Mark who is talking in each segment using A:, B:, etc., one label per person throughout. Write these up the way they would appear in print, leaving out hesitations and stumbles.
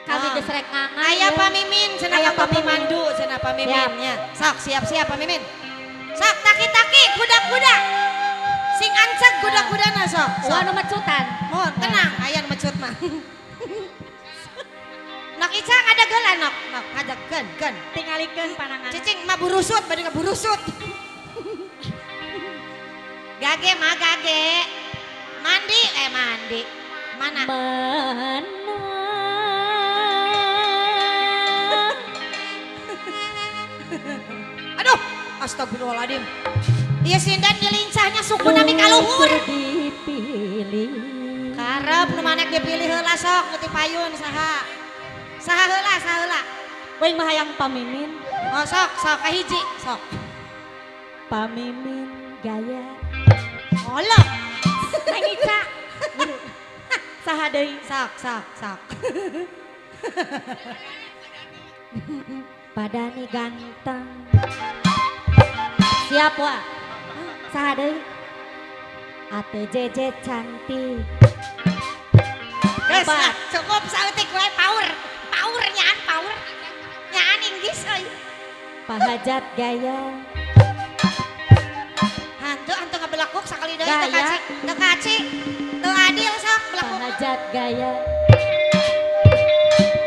A: kami geus rek ngangan.
B: Aya pamimin cenah
A: Aya
B: Kang
A: pamimin.
B: Mandu cenah pamimin
A: Siap.
B: nya. Sok siap-siap pamimin. Sok taki-taki kuda-kuda. Sing ancek kuda-kudana sok.
A: Wah nu mecutan.
B: Mohon tenang aya nu mecut mah. Nok Ica ngadegelan nok ngadegeun.
A: Tingalikeun panangan.
B: Cicing mah burusut bade burusut. Gage mah gage. Mandi mandi. Mana?
A: Mana
B: Aduh, astagfirullahaladzim. Iya sindan nyelincahnya suku nami kaluhur.
A: dipilih.
B: Karep nu manek dipilih heula sok nu ti payun saha. Saha heula.
A: Weuing mah hayang pamimin.
B: Oh sok kahiji, sok.
A: Pamimin gaya.
B: Olo.
A: Neng Ica. Saha deui?
B: Sok.
A: Padani ganteng. Siap wa. Saha deui? Ate jeje cantik.
B: Geus
A: Apa?
B: lah, cukup saeutik we power. Power. Nyaan Inggris euy.
A: Pahajat gaya.
B: Hantu ngabelakuk sakali deui
A: Gaya.
B: teu kaci. Teu adil sok belakuk.
A: Pahajat gaya.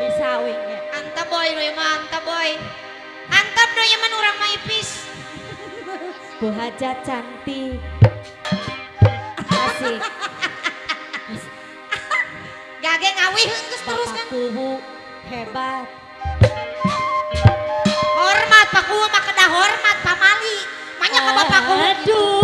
A: Bisa wing ya.
B: Anta boy nu ieu mah anta boy. Antep nu ieu mah urang mah ipis.
A: Pahajat cantik. Asik.
B: Gage ngawih geus terus kan.
A: Kubu hebat.
B: Hormat paku mah kedah hormat pamali. Manya ka bapakku.
A: Aduh.